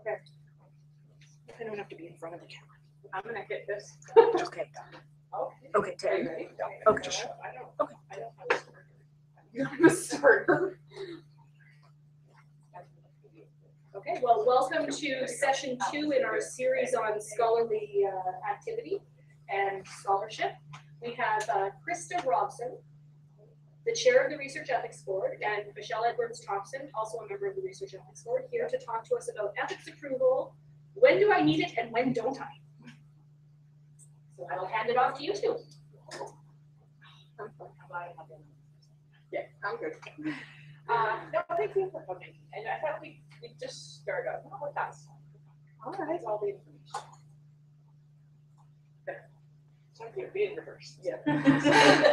Okay. I don't have to be in front of the camera. I'm gonna hit this. Okay. Okay. Okay, Are you 10. ready? Okay. I don't. Okay. I don't have a starter. You have a starter. Okay. Well, welcome to session 2 in our series on scholarly activity and scholarship. We have Krista Robson, the chair of the Research Ethics Board, and Michelle Edwards-Thompson, also a member of the Research Ethics Board, here to talk to us about ethics approval. When do I need it and when don't I? So I will hand it off to you two. Yeah, I'm good. No, thank you for coming. And I thought we just start out with us. All right. That's all the information. So you're being reversed. Yeah.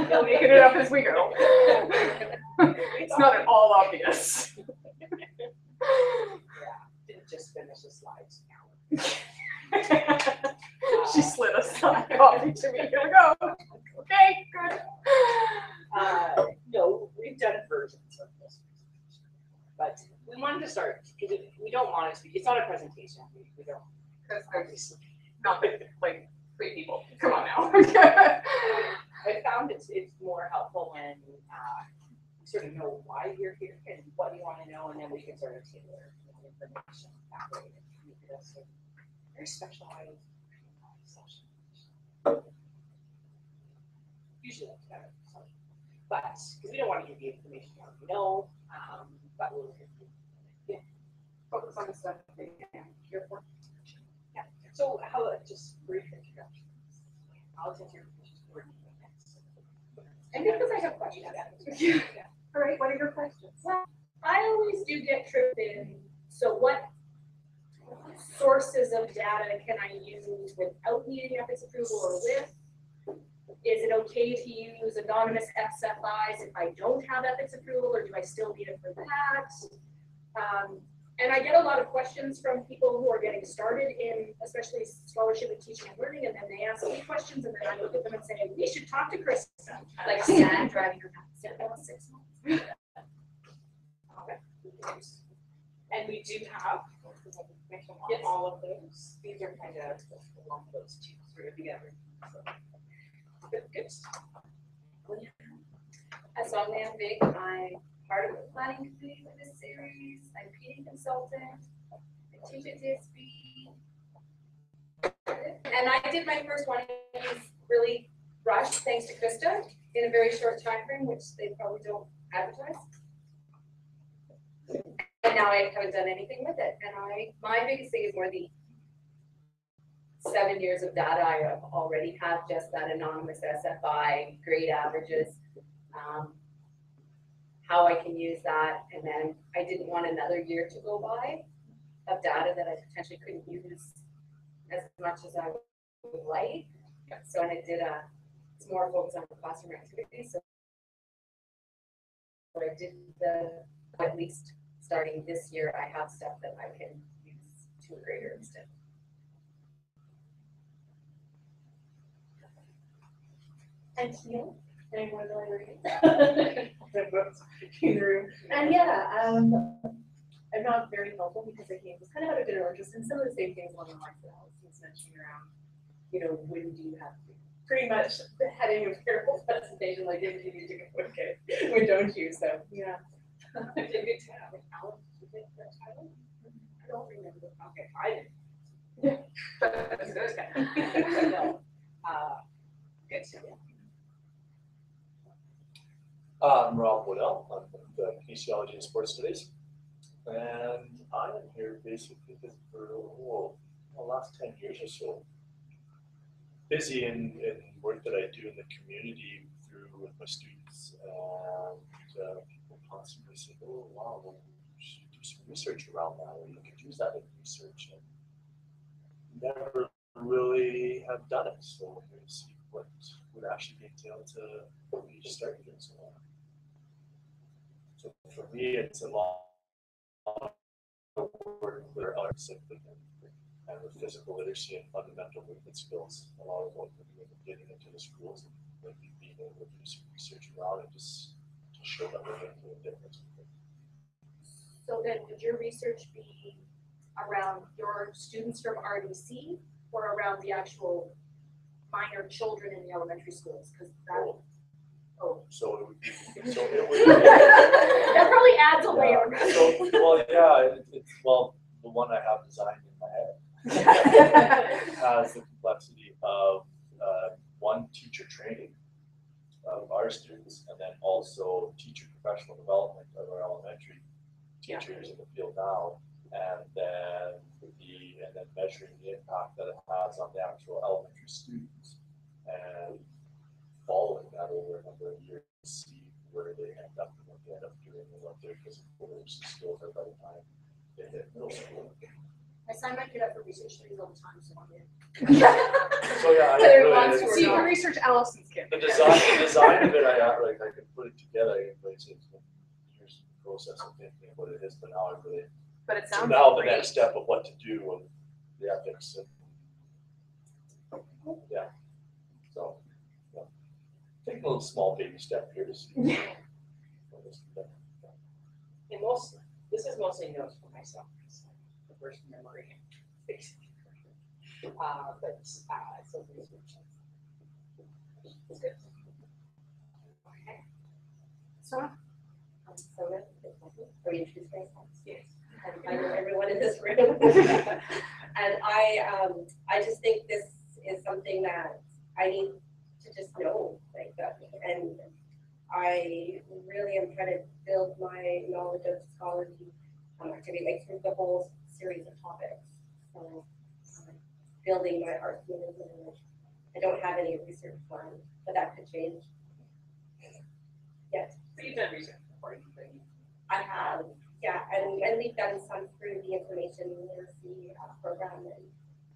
We'll making it up as we go. It's not at all obvious. Yeah, didn't just finish the slides now. She slid a slide copy to me. Here we go. Okay, good. No, we've done versions of this, but we wanted to start because we don't want it to be. It's not a presentation. We don't. Because there's not like 3 people. Come on now. I found it's more helpful when you sort of know why you're here and what you want to know, and then we can sort of tailor information that way. It's a very specialized session. Usually that's better. So. But because we don't want to give you information you already know, but we'll focus on the stuff that you're here for. Yeah. So how about just brief introduction? I'll take your questions for next. And because I have questions. Yeah. All right. What are your questions? Well, I always do get tripped in. So what sources of data can I use without needing ethics approval or with? Is it okay to use anonymous SFIs if I don't have ethics approval, or do I still need it for that? And I get a lot of questions from people who are getting started in, especially scholarship and teaching and learning, and then they ask me questions, and then I look at them and say, we should talk to Krista. Like Stan driving her back. That was 6 months. Okay. And we do have all of those. These are kind of along those two sort of together. So, good. So I'm Nan Big. I'm part of the planning committee for this series. I'm PD consultant. I teach at DSB. And I did my first one of these really rushed, thanks to Krista, in a very short time frame, which they probably don't advertise. And now I haven't done anything with it. And my biggest thing is more the 7 years of data I already have, just that anonymous SFI, grade averages, how I can use that. And then I didn't want another year to go by of data that I potentially couldn't use as much as I would like. So I did it's more focused on classroom activities. So I did at least starting this year, I have stuff that I can use to a greater extent. And Neil, anyone know in the room? And yeah, I'm not very helpful because I came just kind of out of general interest in some of the same things along the lines that Alice was mentioning around, when do you have to, pretty much the heading of your whole presentation, like when do you need to go, okay, when don't you? So yeah. Did you have Alice? I don't remember. Okay, I didn't. No. Good. I'm Rob Woodell. I'm with Kinesiology and Sports Studies. And I am here basically for the last 10 years or so. Busy in work that I do in the community with my students. And people constantly say, oh, wow, well, you should do some research around that, or you could use that in research. And never really have done it. So we're going to see what would actually be entailed to start doing some more. So for me, it's a lot of work with arts and with physical literacy and fundamental movement skills. A lot of what we're doing getting into the schools and maybe being able to do some research around it just to show that we're making a difference. So then would your research be around your students from RDC or around the actual minor children in the elementary schools? Because that, So it would be, so it would. that probably adds a layer. Yeah, so, well, yeah, it's, well, the one I have designed in my head has the complexity of, one, teacher training of our students, and then also teacher professional development of our elementary teachers in the field now, and then measuring the impact that it has on the actual elementary students, and following that over a number of years to see where they end up and what they end up doing and what their physical literacy skills are by the time they hit middle school. I sign my kid up for research studies all the time, so I'm in. So yeah, I Whether it really, wants to or So you not. can research Allison's kid. the design of it, I could put it together, but it's years of process of thinking what it is, but now I really, But it so sounds now the great. next step of what to do and the ethics and, yeah, so, yeah. Taking a little small baby step here to see. what this can do. And this is mostly notes for myself, because the first memory, basically. But, so research. It's good. Okay. So, are you introduced myself? Yes. And I know everyone in this room. And I just think this is something that I need to just know, like that. And I really am trying to build my knowledge of scholarly activity, like through the whole series of topics. So, building my art community. I don't have any research plan, but that could change. Yes. So you've done research before, I have, yeah, and we've done some through the information literacy program, and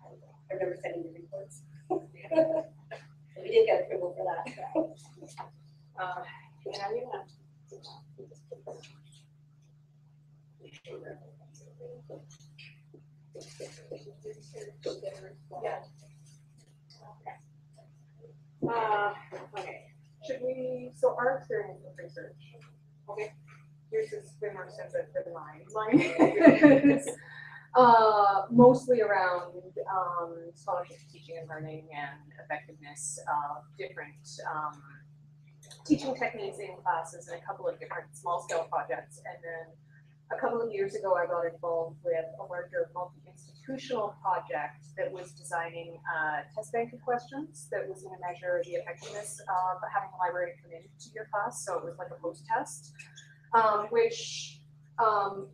I remember sending the reports. We did get approval for that. and I knew that. Yeah. Okay. Should we, so our experience with research, okay, yours is way more extensive than mine. Mine is mostly around scholarship, teaching and learning, and effectiveness of different teaching techniques in classes and a couple of different small scale projects. And then a couple of years ago, I got involved with a larger multi-institutional project that was designing a test bank of questions that was going to measure the effectiveness of having a librarian come into your class. So it was like a post-test, which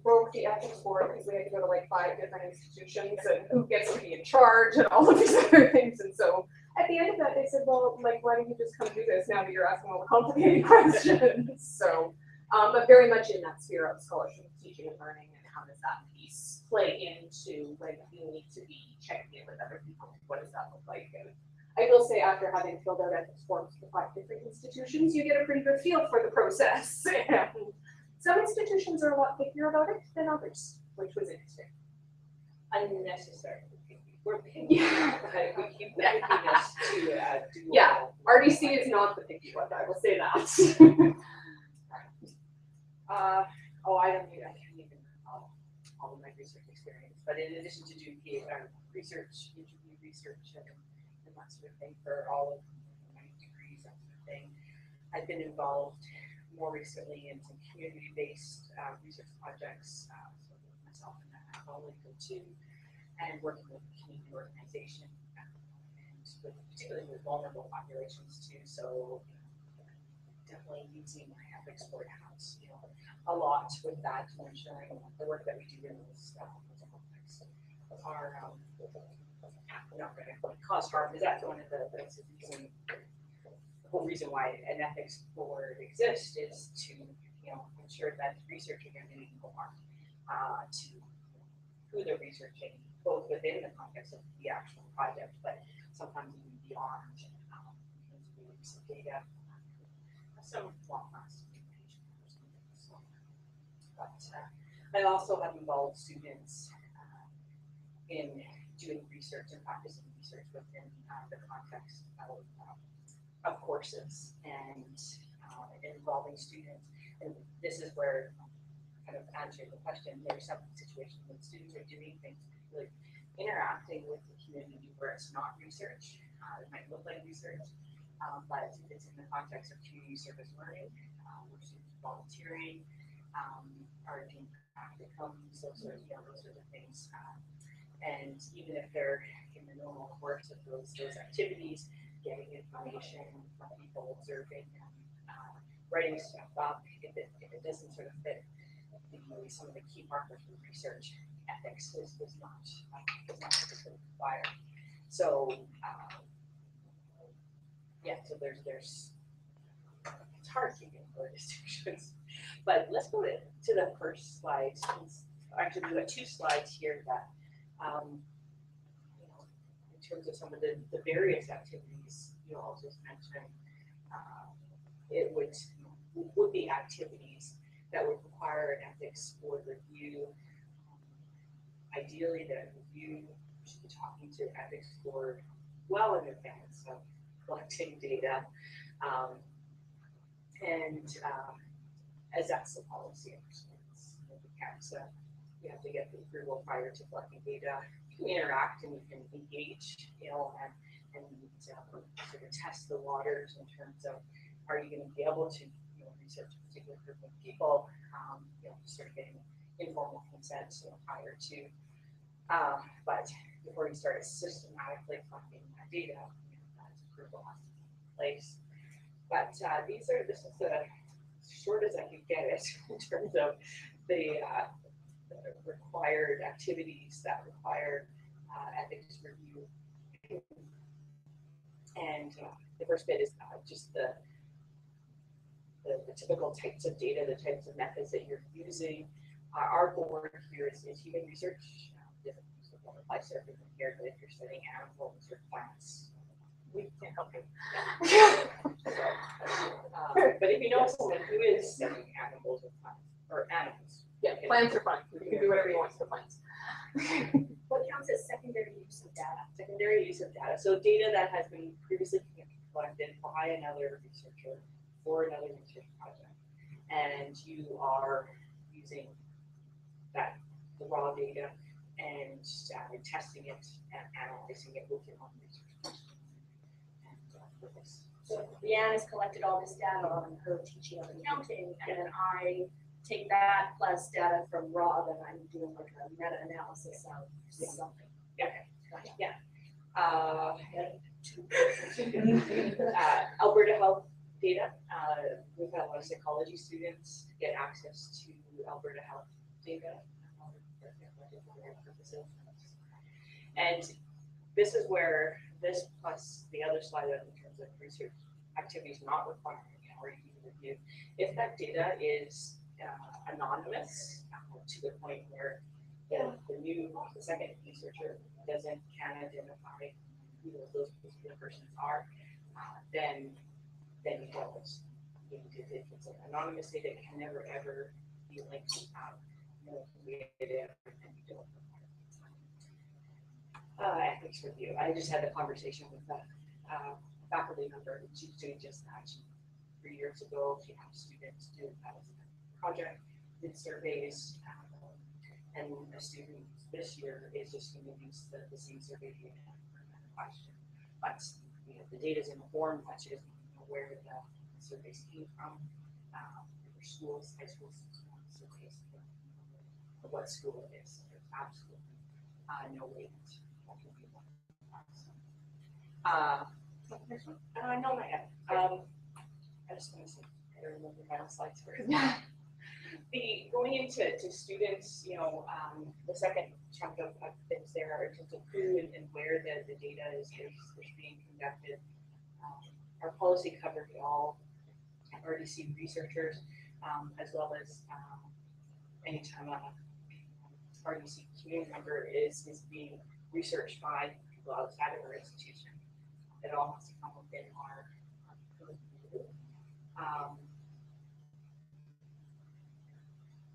broke the ethics board because we had to go to like 5 different institutions and who gets to be in charge and all of these other things. And so at the end of that, they said, well, like, why don't you just come do this now that you're asking all the complicated questions? So, but very much in that sphere of scholarship, teaching and learning, and how does that piece play into when you need to be checking in with other people? What does that look like? And I will say, after having filled out ethics forms for 5 different institutions, you get a pretty good feel for the process. And some institutions are a lot pickier about it than others, which was interesting. Unnecessary. We're picky, but we keep picking us to do. Yeah, RDC is not the picky one, I will say that. I can't even recall all of my research experience, but in addition to doing research, interview research, and that sort of thing for all of my degrees, that sort of thing, I've been involved more recently in some community-based research projects, so with myself and my colleague too, and working with community organization, and particularly with vulnerable populations too. So definitely using my ethics board house, a lot with that, to ensuring the work that we do in those contexts are not going to cause harm, because that's one of the whole reason why an ethics board exists, is to ensure that research isn't doing no harm to who they're researching, both within the context of the actual project, but sometimes even beyond, some data, some long-lasting information. But I also have involved students in doing research and practicing research within the context of courses, and involving students. And this is where kind of answering the question, there are some situations when students are doing things, like interacting with the community where it's not research, it might look like research, but it's in the context of community service learning, where students volunteering, are doing practicums, those sort of things. And even if they're in the normal course of those activities, getting information from people, observing them, writing stuff up, if it doesn't sort of fit some of the key markers of research, ethics is not particularly required. So so there's it's hard keeping the distinctions. But let's go to the first slide. Actually, we've got two slides here that in terms of some of the various activities you all just mentioned, it would be activities that would require an ethics board review. Ideally, the review should be talking to ethics board well in advance of collecting data, as that's the policy. You have to get the approval prior to collecting data. You can interact and you can engage, and sort of test the waters in terms of, are you going to be able to research a particular group of people, sort of getting informal consent prior to, but before you start systematically collecting that data, that approval has to be in place. But this is the short as I could get it in terms of the required activities that require ethics review. And the first bit is just the typical types of data, the types of methods that you're using. Our board here is human research. Different use of apply surfing here, but if you're studying animals or plants, we can't help you. But if you know someone who is studying animals or plants, or animals. Yeah, plants are fine. You can do whatever you want with plants. What counts as secondary use of data? Secondary use of data. So data that has been previously collected by another researcher for another research project. And you are using the raw data and testing it and analyzing it with your own research questions. And So Leanne has collected all this data on her teaching of accounting, and then I take that plus data from Rob, and I'm doing like a meta-analysis of something. Alberta Health data. We've had a lot of psychology students get access to Alberta Health data for their purposes. And this is where this plus the other slide in terms of research activities not requiring or review. If that data is anonymous to the point where the second researcher can't identify who those particular persons are, then you don't. If it's an anonymous data, it can never ever be linked to and you don't require ethics review. I just had a conversation with a faculty member, and she's doing just that. 3 years ago, she had students do that as a project, did surveys, and a student this year is just going to use the same survey data for another question. But the data is informed, but she doesn't know where the surveys came from. For schools, high schools, surveys, what school it is. There's absolutely no way that can be done. No, not yet. I just want to say, I don't remember my slides first. Going into students, the second chunk of things there are in terms of who and where the data is being conducted. Our policy covered all RDC researchers, as well as anytime a RDC community member is being researched by people outside of our institution. It all has to come within our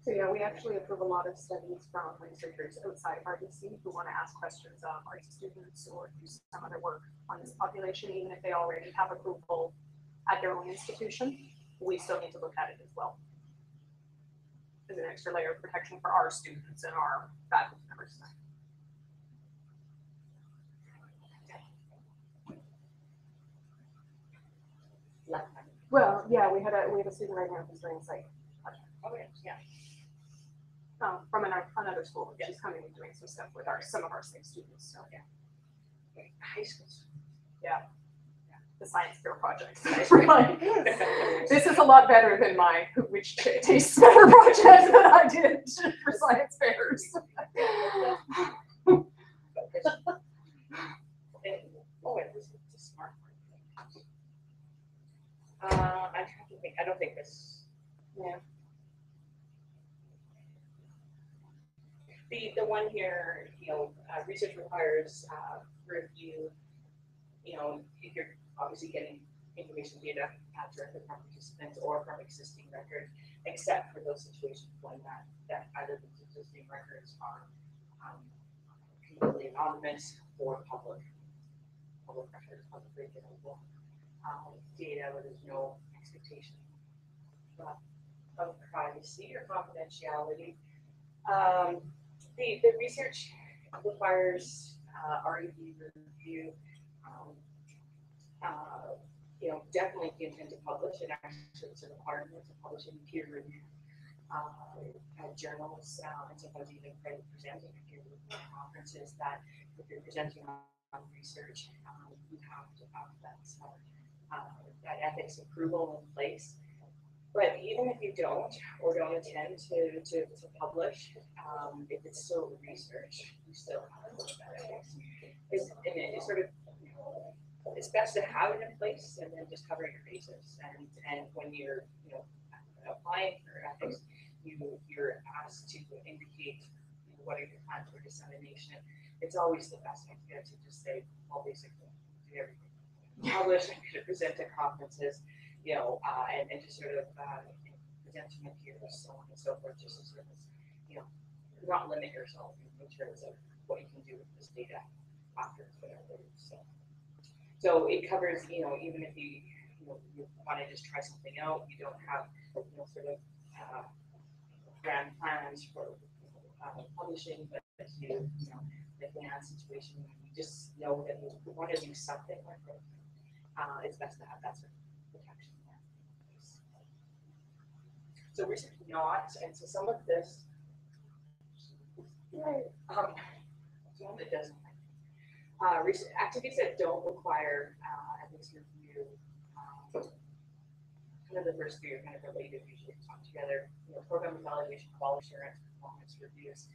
So yeah, we actually approve a lot of studies from researchers outside of RDC who want to ask questions of our students or do some other work on this population, even if they already have approval at their own institution. We still need to look at it as well. as an extra layer of protection for our students and our faculty members. Well, yeah, we have a student right now who's doing psych Okay, yeah. from another school. She's coming and doing some stuff with some of our psych students. So yeah, High schools. the science fair project. This is a lot better than my which tastes better project that I did for science fairs. Oh, it was a smart one. I'm trying to think, I don't think this. Yeah. The one here, research requires review, if you're obviously getting information data directly from participants or from existing records, except for those situations when that either those existing records are completely anonymous or public records, publicly available data where there's no expectation of privacy or confidentiality. The research requires REB review. Definitely the intent to publish, and actually it's a requirement to publish in peer-reviewed journals, and sometimes even presenting at peer-reviewed conferences. That if you're presenting on research, you have to have that ethics approval in place. But even if you don't or don't intend to publish, if it's still research, you still have to look at it. It's sort of, it's best to have it in place and then just cover your bases. And when you're applying for ethics, you're asked to indicate what are your plans for dissemination. It's always the best idea to just say, well, basically, do everything. Publish, I'm going to present at conferences, and just sort of present to my peers, so on and so forth, just to sort of, not limit yourself in terms of what you can do with this data after whatever. So it covers, even if you want to just try something out, you don't have, sort of grand plans for publishing, but you like in that situation, you just know that you want to do something like it. It's best to have that sort of protection there. So research not, and so some of this, it doesn't. Activities that don't require ethics review, kind of the first three are kind of related, usually talk together. Program evaluation, quality assurance, performance reviews.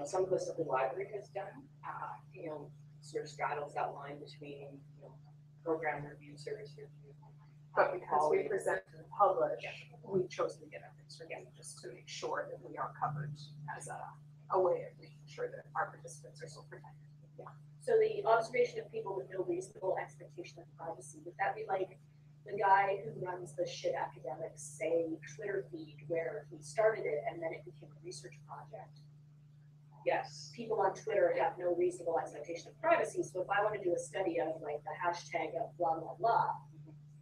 Some of the stuff the library has done, sort of straddles that line between program review, service review. But because we present and publish, we chose to get ethics review just to make sure that we are covered as a way of making sure that our participants are still protected. Yeah. So the observation of people with no reasonable expectation of privacy, would that be like the guy who runs the Shit Academics say Twitter feed where he started it and then it became a research project? Yes. People on Twitter have no reasonable expectation of privacy. So if I want to do a study of like the hashtag of blah, blah, blah,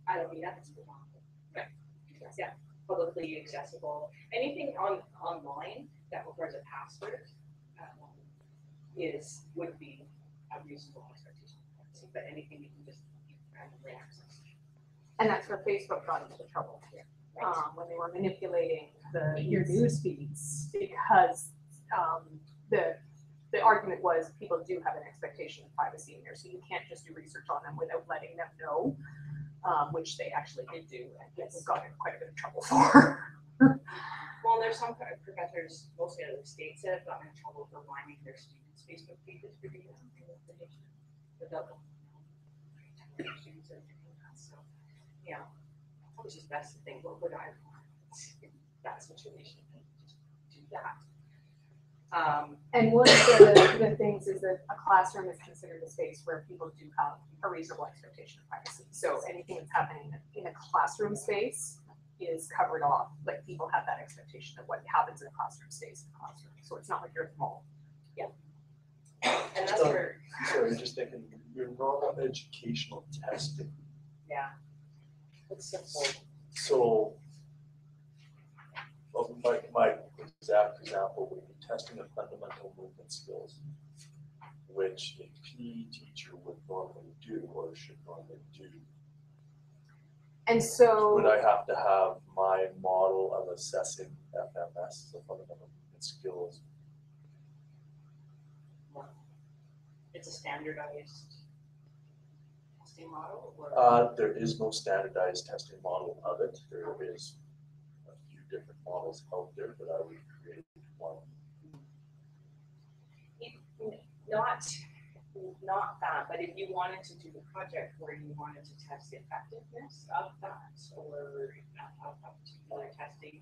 I don't need ethics for that. Right. Yeah. Publicly accessible. Anything online that requires a password would be a reasonable expectation of privacy, but anything you can just randomly access. And that's where Facebook got into trouble here, when they were manipulating your news feeds, because the argument was people do have an expectation of privacy in there, so you can't just do research on them without letting them know, which they actually did do, and got in quite a bit of trouble for. Well, there's some kind of professors, mostly other states, that have gotten in trouble for lining their students' Facebook pages for data information without them. So, it's just best to think, what would I want in that situation? And just do that. And one of the things is that a classroom is considered a space where people do have a reasonable expectation of privacy. So anything that's happening in a classroom space is covered off. Like people have that expectation of what happens in a classroom stays in a classroom. So it's not like you're at the mall. Yeah. And that's where. Sorry, just thinking, you're non-educational testing. Yeah. It's simple. So, exact example would be testing of fundamental movement skills, which a PE teacher would normally do or should normally do. And so. Would I have to have my model of assessing FMS, the fundamental movement skills? It's a standardized testing model, or? There is no standardized testing model of it. There is a few different models out there, but I would create one. Not that, but if you wanted to do the project where you wanted to test the effectiveness of that, or of a particular testing,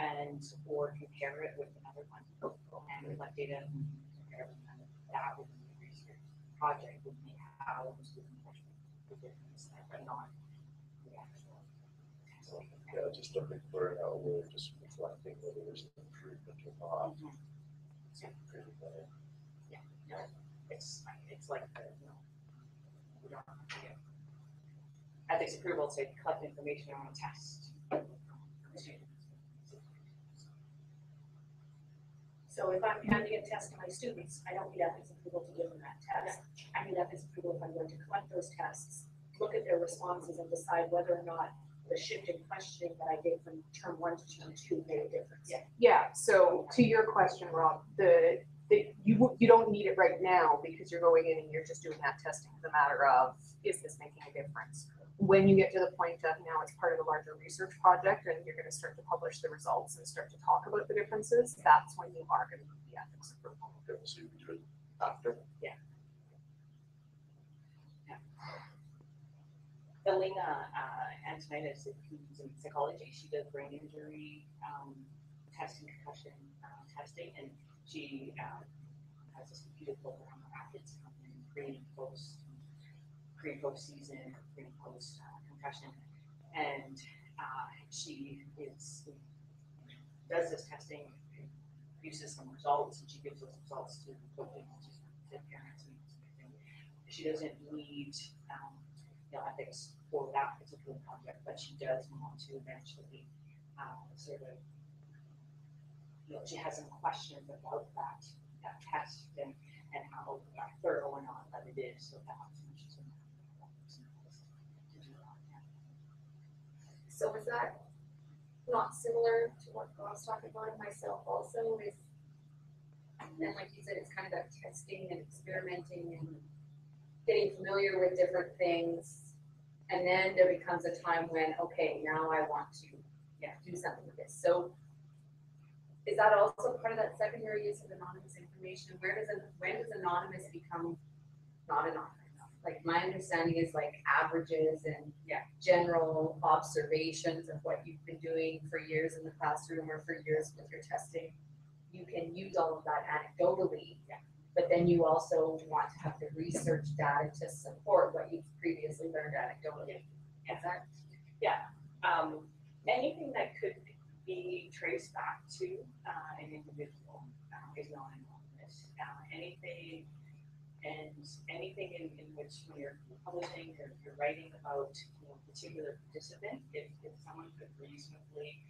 and or compare it with another one, and collect data and compare them, that would be the research project, would be how to measure the difference, but not the actual testing. Yeah, just looking for an outlet, just reflecting whether there's an improvement or not. Pretty bad. It's like, we don't have to get ethics approval to collect information on a test. So if I'm handing a test to my students, I don't need ethics approval to give them that test. I need ethics approval if I'm going to collect those tests, look at their responses and decide whether or not the shift in questioning that I did from term 1 to term 2 made a difference. Yeah, so to your question, Rob, you don't need it right now because you're going in and you're just doing that testing as a matter of, is this making a difference? When you get to the point of now it's part of a larger research project and you're going to start to publish the results and start to talk about the differences, that's when you are going to need the ethics approval. Okay, so you do it after. Elena Antonitis, who's in psychology, she does brain injury testing, concussion testing, and she has this computer program where athletes come in pre and post season, pre and post concussion, and she does this testing, produces some results, and she gives those results to coaches, to parents, and she doesn't need ethics for that particular project, but she does want to eventually sort of, she has some questions about that test and how thorough or not that it is, so that's when she's going to do that. So is that not similar to what Rob's talking about myself also is, and like you said, it's kind of that testing and experimenting and getting familiar with different things. And then there becomes a time when, okay, now I want to do something with this. So is that also part of that secondary use of anonymous information? When does anonymous become not anonymous? Like my understanding is like averages and general observations of what you've been doing for years in the classroom or for years with your testing. You can use all of that anecdotally, but then you also want to have the research data to support what you've previously learned anecdotally. Is that? Anything that could be traced back to an individual is not anonymous. Anything in which you're publishing or you're writing about a particular participant, if someone could reasonably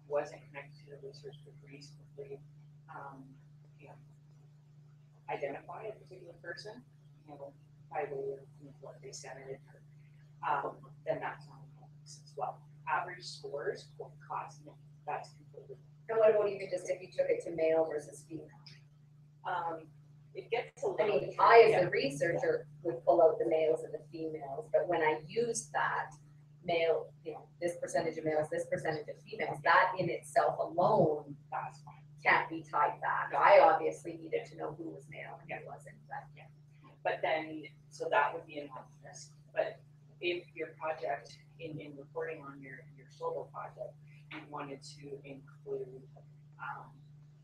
wasn't connected to the research, could reasonably identify a particular person, by way of what they said, then that's not anonymous as well. Average scores for class, that's completely. And what about even just if you took it to male versus female? It gets a I little. mean, I as a researcher would pull out the males and the females, but when I use that male, this percentage of males, this percentage of females, that in itself alone That's fine. can't be tied back. I obviously needed to know who was male and who wasn't. But then, so that would be anonymous. But if your project in reporting on your solo project, you wanted to include,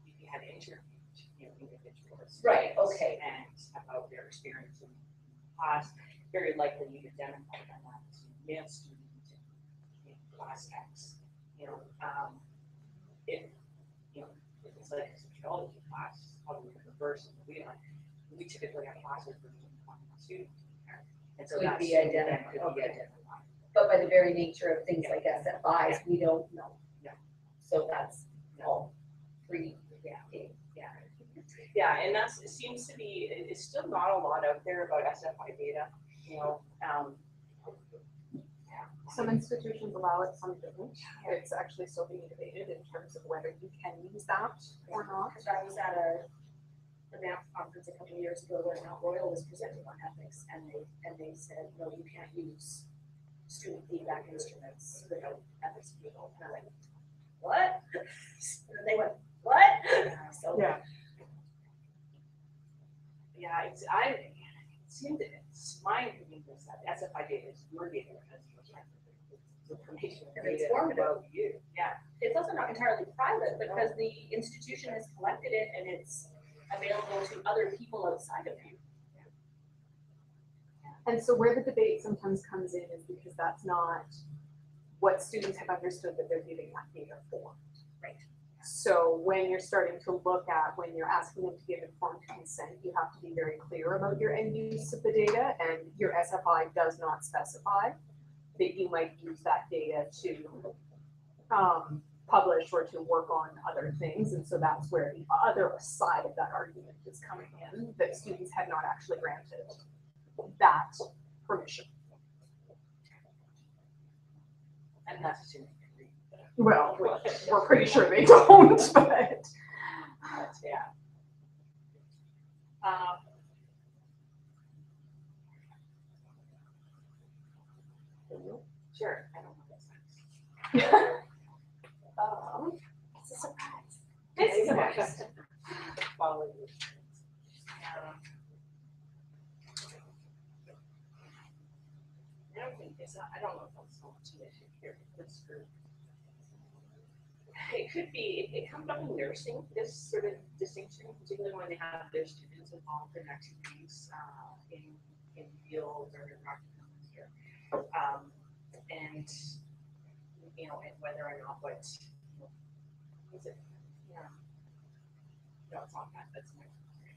if you had interviewed, individuals. Right, okay. And about their experience in class, very likely you'd identify them as male student in class X. If it's like a sociology class, probably the reverse of the wheel. We typically have classes for 21 students. And so Could that's be identified, could be okay. identified. But by the very nature of things like SFIs, we don't know. Yeah. So that's all free Yeah. game. Yeah, and it seems to be, it's still not a lot out there about SFI data, you know, Some institutions allow it, some don't. It's actually still being debated in terms of whether you can use that or not. Because I was at a MAP conference a couple of years ago where Mount Royal was presenting on ethics, and they said, no, you can't use student feedback instruments without ethics people. And I went, what? And they went, what? So Yeah. yeah, it seems that it's my opinion is that SFI data is your data as much as information And data it's formative. about you. Yeah, it's also not entirely private because the institution has collected it and it's available to other people outside of you. And so where the debate sometimes comes in is because that's not what students have understood that they're giving that data for. Right. So when you're starting to look at, when you're asking them to give informed consent, you have to be very clear about your end use of the data, and your SFI does not specify that you might use that data to publish or to work on other things. And so that's where the other side of that argument is coming in, that students had not actually granted that permission. and that's assuming you read that. Well, we're pretty sure they don't, but. Yeah. Sure, I don't know what's next. It's a surprise. It's a surprise. Follow you. I don't think it's, I don't know if that's so much an issue here, but this group. It could be, it comes up in nursing, this sort of distinction, particularly when they have their students involved in activities, in fields or in practicums here. And, you know, and whether or not what, is it, yeah. No, it's not that, that's my.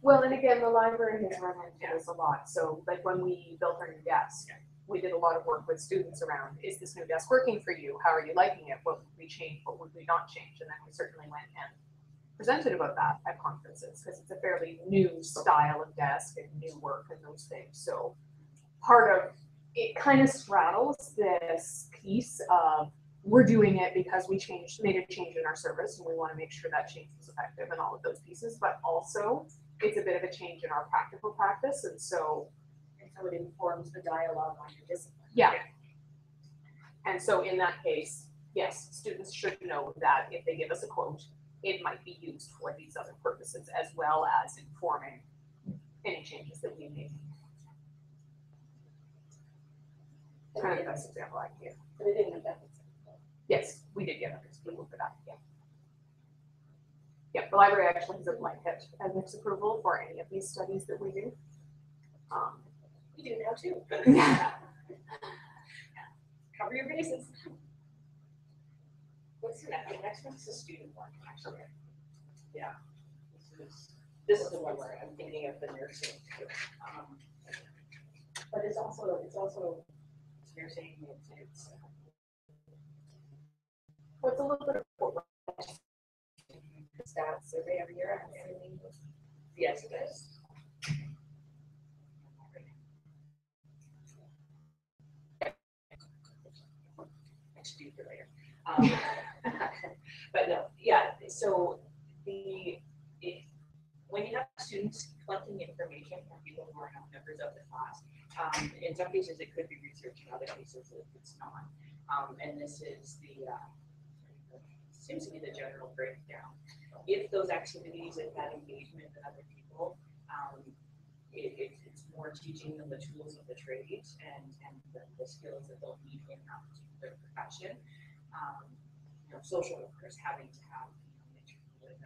Well, and again, the library has run into this a lot. So like when we built our new desk, we did a lot of work with students around, is this new desk working for you? How are you liking it? What would we change? What would we not change? And then we certainly went and presented about that at conferences because it's a fairly new style of desk and new work and those things. So part of it kind of straddles this piece of we're doing it because we made a change in our service and we want to make sure that change is effective and all of those pieces, but also it's a bit of a change in our practical practice. And so it informs the dialogue on your discipline. yeah. And so in that case, yes, students should know that if they give us a quote, it might be used for these other purposes as well as informing any changes that we make. Kind of the best example I can give. But it didn't affect it. Yes, we did get ethics approval for that, yeah. Yeah, the library actually has a blanket ethics approval for any of these studies that we do. We do now too. Yeah. Cover your bases. What's the next? The next one's the student one, actually. Yeah. This is the one where I'm thinking of the nursing. But it's also Nursing, it's What's a little bit of what Stats survey every year. I'm assuming. yes, it is. I should do it later. But no, yeah, so when you have students collecting information from people who are not members of the class, in some cases it could be research, in other cases it's not. And this is seems to be the general breakdown. If those activities and that engagement with other people, it's more teaching them the tools of the trades and the skills that they'll need in that particular profession. Social workers having to have an interview with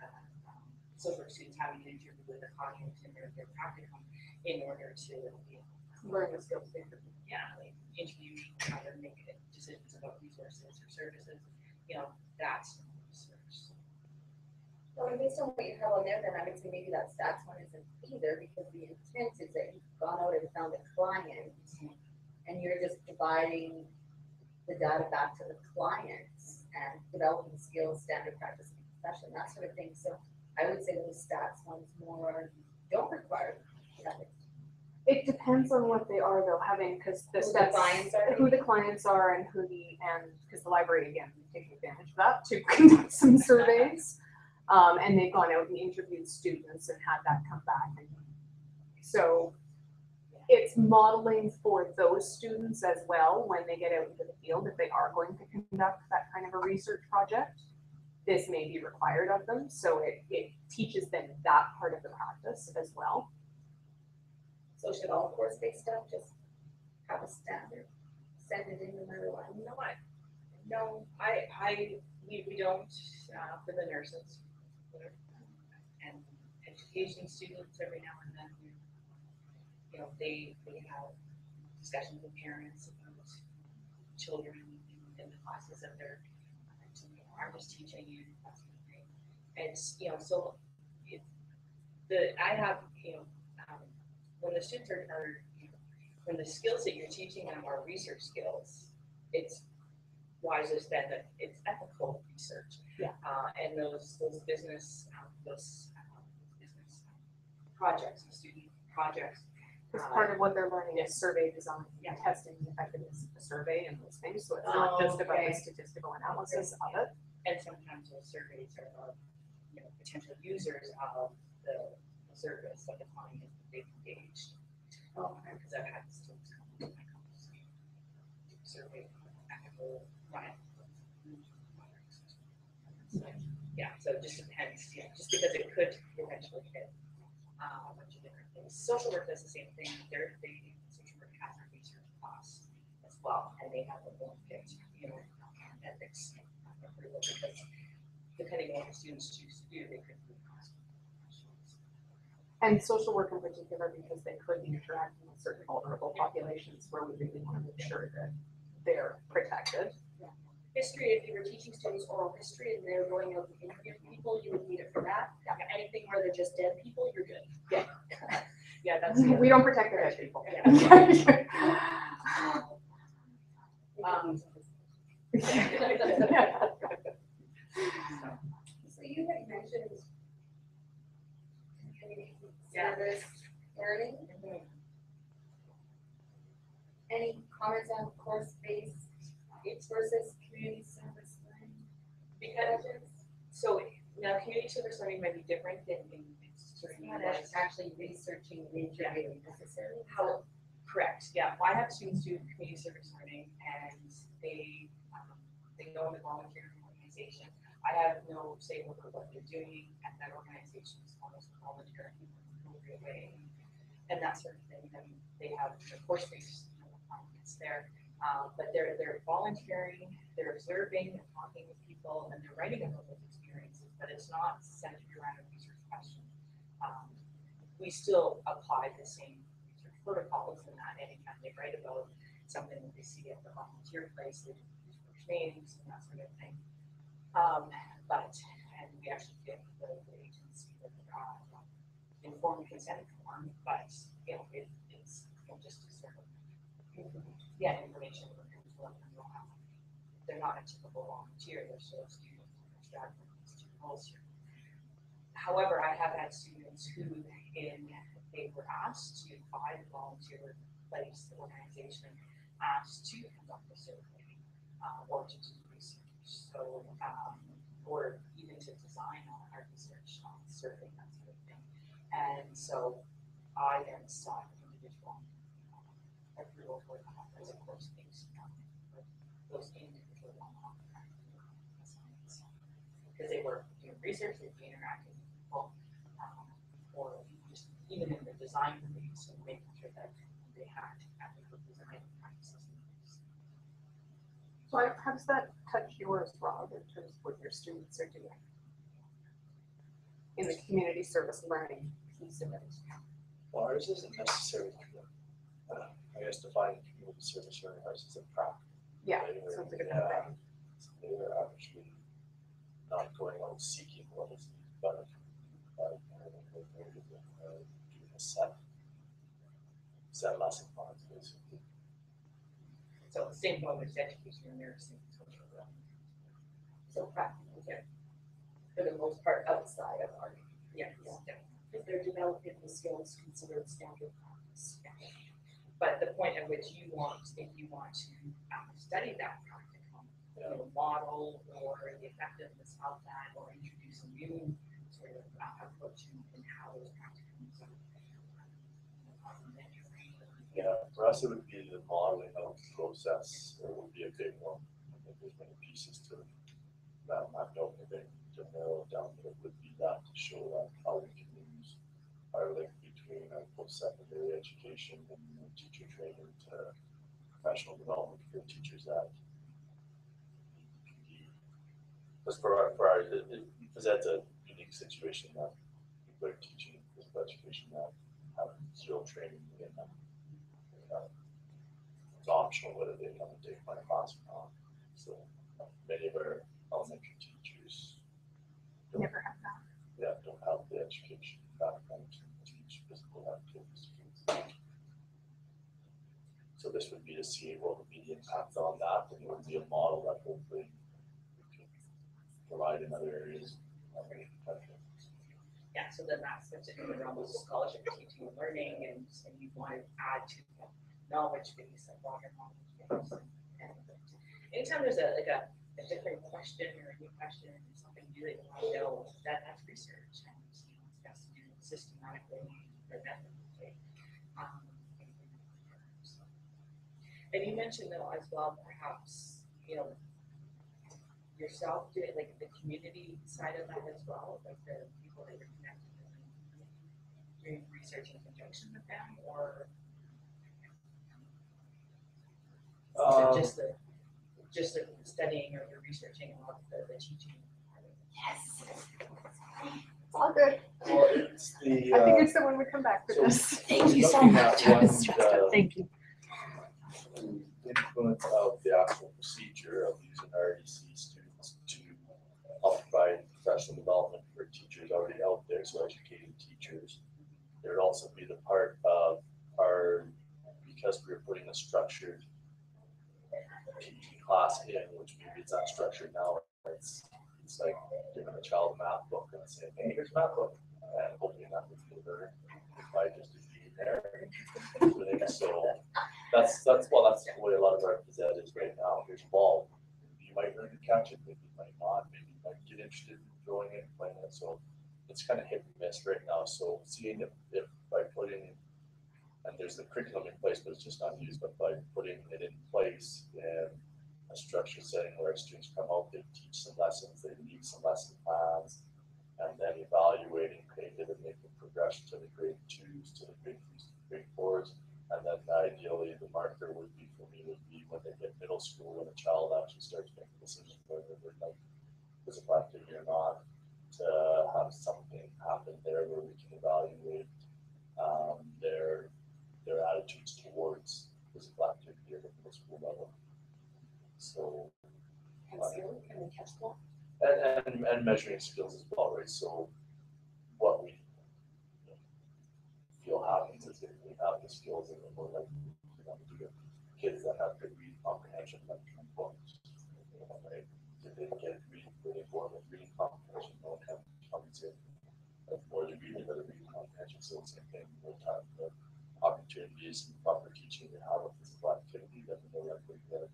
social work students having an interview with a client in their practicum in order to learn the skills they could. like interviewing, how to make decisions about resources or services, that's research. Well, and based on what you have on there, then I would say maybe that stats one isn't either because the intent is that you've gone out and found a client and you're just providing the data back to the clients and developing skills, standard practice profession, that sort of thing, so I would say those stats ones more don't require ethics. It depends on what they are though, because the Who the stats, clients are. who the clients are and because the library, again, is taking advantage of that to conduct some surveys. And they've gone out and interviewed students and had that come back. And so it's modeling for those students as well when they get out into the field, if they are going to conduct that kind of a research project. This may be required of them, so it teaches them that part of the practice as well. So should all course-based stuff just have a standard, send it in no matter what? No, we don't, for the nurses. And education students every now and then, you know, they have discussions with parents about children in the classes that they're, I'm just teaching you, that sort of thing. And, you know, so I have, you know, when the students are, you know, when the skills that you're teaching them are research skills, it's wisest then that it's ethical research. Yeah. And those business projects, student projects. Because part of what they're learning is survey design, testing the effectiveness of the survey and those things, so it's not just about the statistical analysis of it. And sometimes those surveys are of, you know, potential users of the service of the client that they've engaged. Because I've had students come to my campus, survey, ethical, right? Yeah, so it just depends, yeah, just because it could eventually hit a bunch of different things. Social work does the same thing, social work has a research class as well, and they have a more fit, you know, ethics approval, because depending on what the students choose to do, they could be professionals. And social work in particular, because they could be interacting with certain vulnerable populations where we really want to make sure that they're protected. History, if you were teaching students oral history and they're going out and interviewing people, you would need it for that. Anything where they're just dead people, you're good. Yeah, that's. We don't protect the dead people. So you had mentioned community service learning. Any comments on course-based versus community service learning? Because, so now community service learning might be different than in It's not actually researching and interviewing necessarily. Correct, yeah. Well, I have students do community service learning and they go in the volunteer organization. I have no say over what they're doing at that organization as long as they're volunteering in an appropriate way and that sort of thing. And they have the course-based requirements there. But they're volunteering, they're observing, they're talking with people, and they're writing about those experiences, but it's not centered around a research question. We still apply the same research protocols in that anytime they write about something that they see at the volunteer place, they use first names and that sort of thing. And we actually give the agency the informed consent form, but you know, it's just a sort of information for them to let them know how they're not a typical volunteer, they're still a student, they're student roles here. However, I have had students who they were asked to by the volunteer place, the organization, asked to conduct a survey or to do research. So or even to design our research on survey, that sort of thing. And so I then sought individual approval for that as a course based those individual assignments. Because they were doing research, they'd be interacting with people, or just even in the design phase, so making sure that they had ethical design practices. So how does that touch yours, Rob, in terms of what your students are doing in the community service learning piece of it? Well, ours isn't necessarily, I guess defining community service learning, ours is a practice. Yeah, so it's a different thing. They're actually not going out seeking what is needed, but doing a set lesson plans, basically. So the same one with education and nursing. So practical. Okay. for the most part outside of our. Yeah. If they're developing the skills considered standard practice. But the point at which you want, if you want to study that practicum, model or the effectiveness of that, or introduce a new sort of approach in how those practicums are measuring. Yeah, for us, it would be the modeling of the process, it would be a big one. I think there's many pieces to that. I've known anything to narrow it down, but it would be that to show that how we can use our link between our post-secondary education and teacher training to professional development for teachers that because because that's a unique situation that people are teaching physical education that have zero training in them. It's optional whether they come and take my class or not. So many of our elementary teachers Never have that. don't have the education background to teach physical activities. So this would be to see what would be the impact on that, and it would be a model that hopefully we can provide in other areas. Yeah, so then that's what's in the realm of scholarship teaching and learning, and you want to add to the knowledge base and broader knowledge base. And anytime there's a different question or a new question or something new that you want to know, that's research, and it's best to do it systematically or methodically. And you mentioned though as well, perhaps, yourself doing like the community side of that as well, like the people that you're connected with, doing research in conjunction with them, or is it just the studying or the researching and all the teaching? Yes. It's all good. Well, it's the. I think it's the one we come back for so this. Thank you so much. I was stressed out. Thank you. Influence of the actual procedure of using RDC students to help provide professional development for teachers already out there, so educating teachers. There would also be the part of because we're putting a structured teaching class in, which maybe it's not structured now, it's like giving a child a math book and saying, hey, here's a math book, and hoping that would feel better by just being there. So that's the way a lot of our phys ed is right now. Here's a ball. You might learn to catch it, maybe you might not, maybe you might get interested in throwing it and playing it. So it's kind of hit and miss right now. So seeing if by putting, and there's the curriculum in place, but it's just not used, but by putting it in place in a structured setting where students come out, they teach some lessons, they lead some lesson plans, and then evaluating, okay, did it make the progression to the grade 2s, to the grade 3s, to the grade 4s, and then ideally the marker would be for me would be when they get middle school, when a child actually starts making decisions whether they're like physical activity or not, to have something happen there where we can evaluate their attitudes towards physical activity at the middle school level. So And skill, can we catch that? and measuring skills as well, right? So what we feel happens is if we have the skills and we're like to get kids that have good reading comprehension, like books, right? Did they get reading really form with reading comprehension? No one can compensate more the reading or the reading comprehension. So it's the same thing. More time, the opportunities and proper teaching you have with physical activity that we know that we can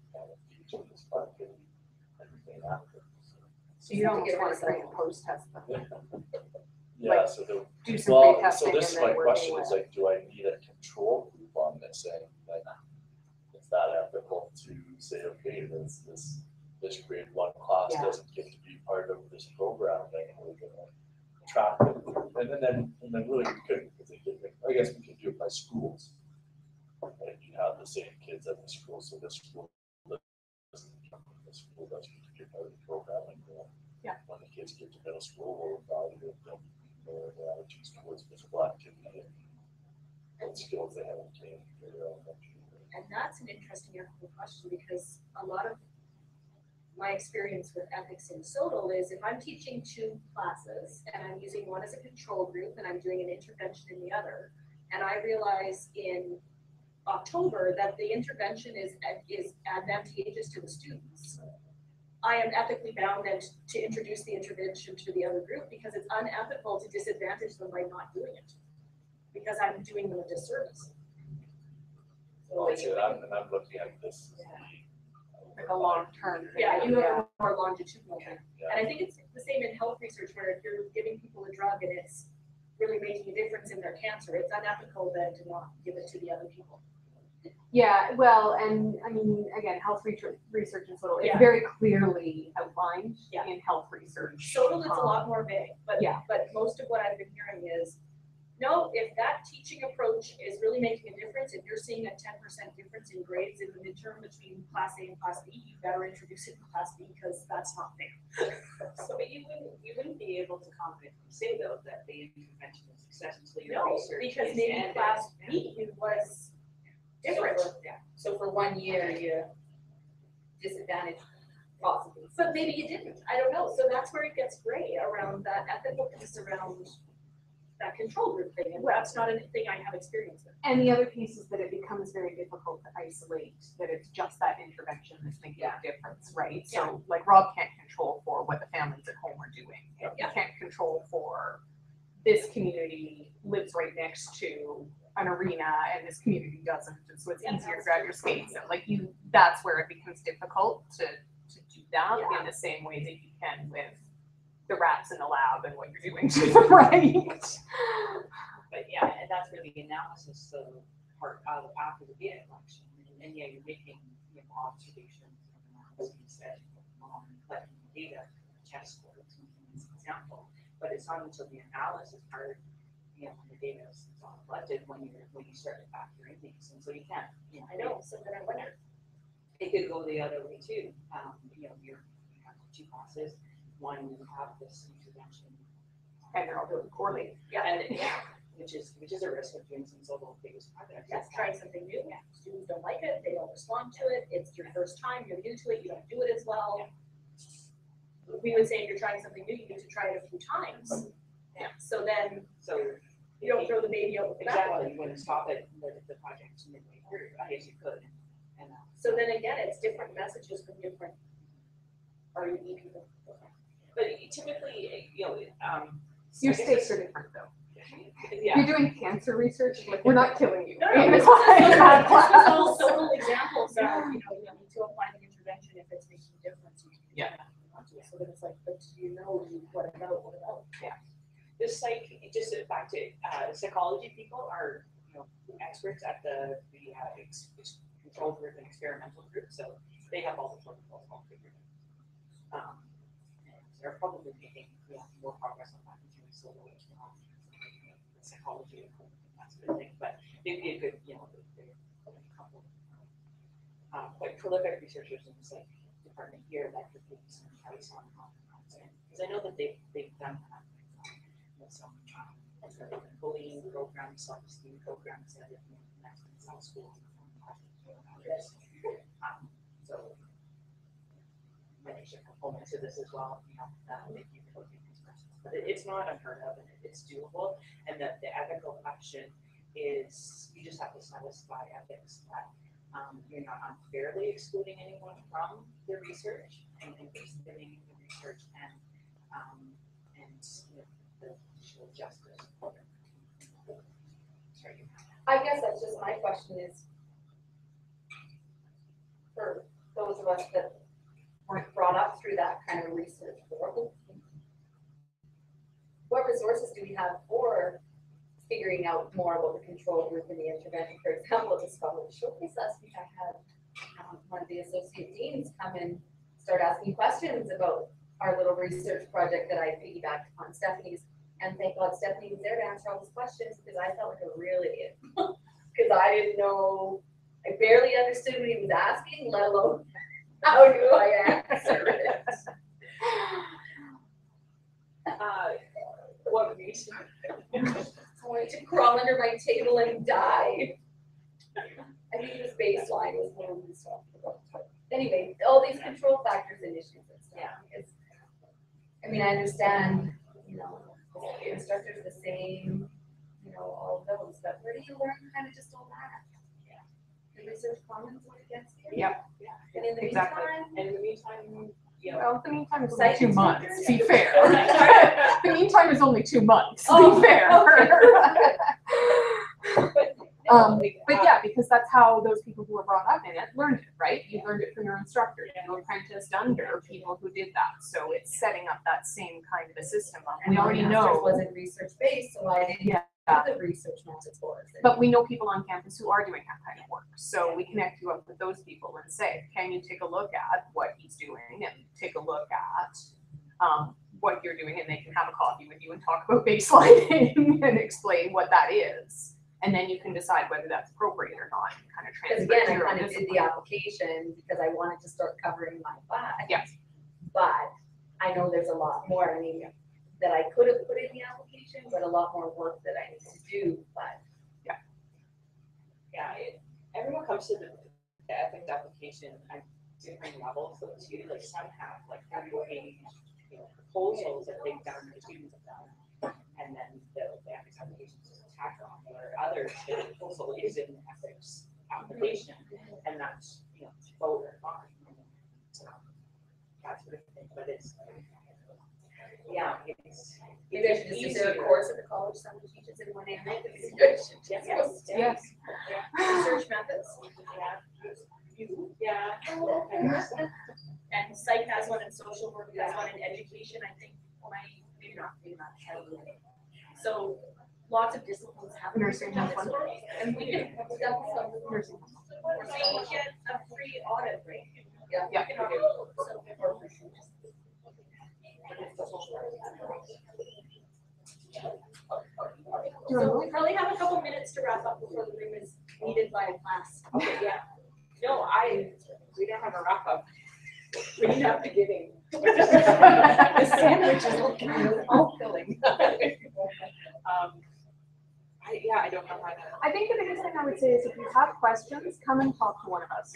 teach in this activity and everything after. So you don't get one pre and post test them. Yeah, Like, so the do some well, pre-testing so this is and my then question working is with. like, do I need a control group on this? And like, is that ethical to say, okay, this grade 1 class Yeah. doesn't get to be part of this program, then we're gonna track it. And then really we couldn't, because I guess we could do it by schools. And you have the same kids at the school, so this school doesn't get to be a part of the program. And when the kids get to middle school, we'll evaluate them their attitudes towards physical activity and what skills they have obtained for their elementary. And that's an interesting ethical question, because a lot of my experience with ethics in SOTL is if I'm teaching 2 classes and I'm using one as a control group and I'm doing an intervention in the other, and I realize in October that the intervention is advantageous to the students, I am ethically bound and to introduce the intervention to the other group because it's unethical to disadvantage them by not doing it. Because I'm doing them a disservice. Well, that's it. I'm looking at this. Like a long-term thing. Yeah, you have a more longitudinal thing. Yeah. And I think it's the same in health research where if you're giving people a drug and it's really making a difference in their cancer, it's unethical then to not give it to the other people. Yeah, well, and I mean, again, health research is little, it's Yeah. very clearly outlined Yeah. in health research. Social it's a lot more vague, but Yeah. but most of what I've been hearing is, no, if that teaching approach is really making a difference, if you're seeing a 10% difference in grades in the midterm between class A and class B, you better introduce it to class B because that's not fair. So, but you wouldn't be able to confidently say though that the intervention was successful until your No, research because is maybe ended. class B was different. So for 1 year, you disadvantaged possibly. But maybe you didn't, I don't know, so that's where it gets gray around that ethical piece around that control group thing, and that's not anything I have experience with. And the other piece is that it becomes very difficult to isolate that it's just that intervention that's making a difference, right? So like Rob can't control for what the families at home are doing. He Yeah. can't control for this community lives right next to an arena and this community doesn't, and so it's Yeah, easier to that's grab true. your skates and like you, that's where it becomes difficult to do that Yeah. in the same way that you can with the rats in the lab and what you're doing to them, right? But yeah, and that's where the analysis so part of after the data collection, and yeah, you're making, you know, observations and analysis instead of collecting data, test scores, as an example. But it's not until the analysis part, you know, when the data is all collected, when you start to factor in things, and so you can't, you know. I know, so then I wonder. It could go the other way too. You know, you have two classes. One, you have this intervention, And they're all doing poorly. which is a risk of doing some solo phase projects. Yes, trying something new, students don't like it, they don't respond to it, it's your first time, you're new to it, you don't do it as well. We would say if you're trying something new, you need to try it a few times. Yeah. So then So you don't throw the baby out with the bathwater. exactly, you wouldn't stop it the project midway through. I guess you could. And So then again, it's different messages from different RUE people. but typically, you know, Your I guess stakes are different though. yeah. You're doing cancer research, like we're not killing you. No, in no, the this was class. all total examples of, you know, you need to apply the intervention if it's making a difference. You can Yeah. do it. So then it's like, but do you know what about? The just back to psychology people are, you know, experts at the control group and experimental group, so they have all the protocols all figured out. And they're probably making, you know, more progress on that in terms of psychology and that sort of thing, but they'd be a good, you know, they're a couple quite prolific researchers in the psych department here that could give some advice on because I know that they've done that. Some bullying programs, self-esteem programs that have been connected in some schools. So mentorship component to this as well, you know, if you go through these questions. But it's not unheard of and it's doable. And the ethical question is you just have to satisfy ethics that you're not unfairly excluding anyone from the research and participating in the research and you know, the justice. Sorry. I guess that's just my question is, for those of us that weren't brought up through that kind of research world, what resources do we have for figuring out more about the control group and the intervention? For example, at the Scholarly Showcase last week, I had one of the associate deans come and start asking questions about our little research project that I piggybacked on Stephanie's. And thank God Stephanie was there to answer all these questions because I felt like a real idiot. Because I didn't know, I barely understood what he was asking, let alone how do I answer it. What reason? I wanted to crawl under my table and die. I think this baseline was what we talked about. But anyway, all these control factors and issues and stuff. Yeah. It's, I mean, I understand, you know, the instructor's the same, you know, all of those, but where do you learn kind of just all that? The research commons when it gets here? Yep. Yeah. And in the Exactly. meantime, And in the meantime, you know. Well, the meantime is only Site 2 months, inspectors, be yeah. fair. The meantime is only 2 months, Oh, be fair. But, no, like, But yeah, because that's how those people who were brought up in it learned it, right? You learned it from your instructor, you apprenticed under people who did that. So it's setting up that same kind of a system. We already My master's know, wasn't research based, so I didn't Yeah. do the research methods for it. but we know people on campus who are doing that kind of work. So we connect you up with those people and say, can you take a look at what he's doing and take a look at what you're doing, and they can have a coffee with you and talk about baselining and explain what that is. And then you can decide whether that's appropriate or not, and kind of Because transfer it again, to I your own kind of did the discipline. application because I wanted to start covering my class. Yes. But I know there's a lot more, I mean, that I could have put in the application, but a lot more work that I need to do, but. yeah, everyone comes to the ethics application at different levels of too. Like some have like 30-page, you know, proposals that they've done, the students have done, and then the ethics application is a tack on. Where others, the proposal is an ethics application, and that's, you know, vote or not. So that's sort of thing, but it's yeah, it's Maybe I should just, is there a easier. course at the college someone teaches in one area? Yes. Yes. Research methods? Yeah. And psych has one, and social work has one, and education, I think, maybe not heavily. So lots of disciplines have. Nursing has one. And we can, Nursing. we get a free audit, right? Yeah. Yeah. We can audit, so we're for sure. So we probably have a couple minutes to wrap up before the room is needed by a class. Okay, yeah. No, we don't have a wrap up. We need to have beginning. The sandwich is looking all filling. I don't know how to. I think the biggest thing I would say is if you have questions, come and talk to one of us.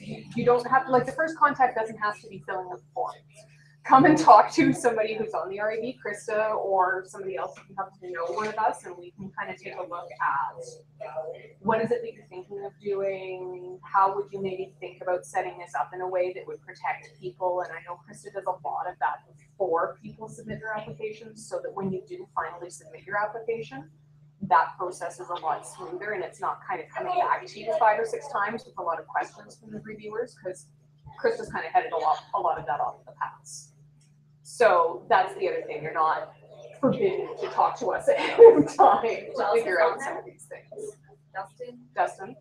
You don't have, like, the first contact doesn't have to be filling out forms. Come and talk to somebody who's on the RAB, Krista, or somebody else who happens to know one of us, and we can kind of take a look at what is it that you're thinking of doing, how would you maybe think about setting this up in a way that would protect people, and I know Krista does a lot of that before people submit their applications, so that when you do finally submit your application, that process is a lot smoother, and it's not kind of coming back to you 5 or 6 times with a lot of questions from the reviewers, because Krista's kind of headed a lot of that off in the past. So that's the other thing, you're not forbidden to talk to us at any time to figure out some of these things. Dustin?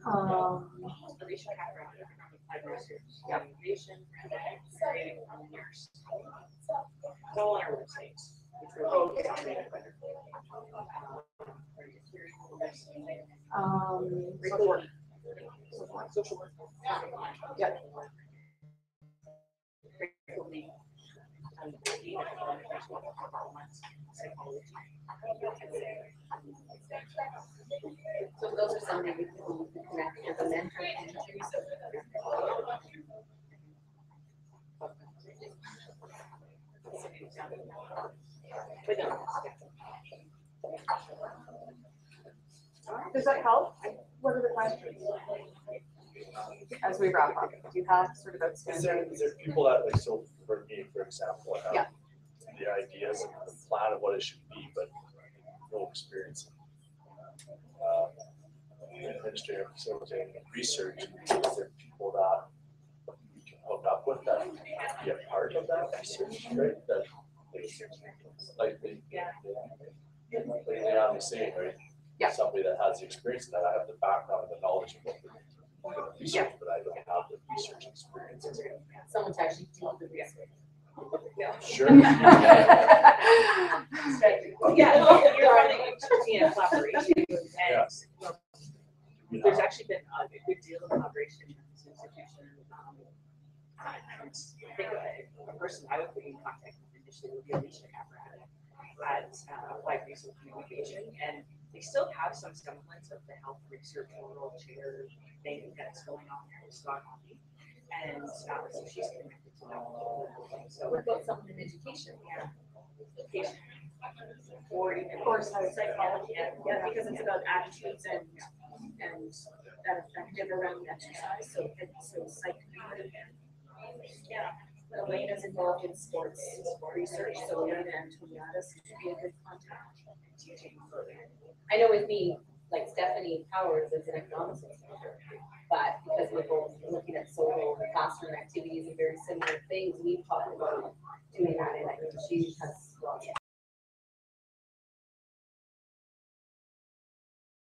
Alicia Catherine, economic research, innovation, creating years. It's all on our website. It's really Social work. Social work. Yeah. So those are some that we can connect with a mentor into. Does that help? What are the questions? As we wrap up, do you have sort of Is there people that, like, so for me, for example, I have the ideas and the plan of what it should be, but no experience in administrative, facilitating, and research. Is there people that we can hook up with that be a part of that research, right? That like they I'm saying, right? Yeah. Somebody that has the experience and that I have the background and the knowledge of what the research, but I don't have the research experience. Someone to actually do the research. Sure. Yeah, well, you're running a collaboration, Yeah. and there's actually been a good deal of collaboration in this institution. And I think a person I would put in contact with initially would be Alicia Catherine at Applied Research Communication, and they still have some semblance of the health research oral chair thing that's going on there with Scott Hockey, and so she's connected to them. So What about someone in education? education, or even Psychology, yeah, because it's about attitudes and that effective around exercise, so psych. Yeah. Elena's involved in sports research, so Elena Antoniadis would be a good contact. I know with me, like Stephanie Powers is an economics major, but because we're both looking at solo classroom activities and very similar things, we've talked about doing that, and I think she's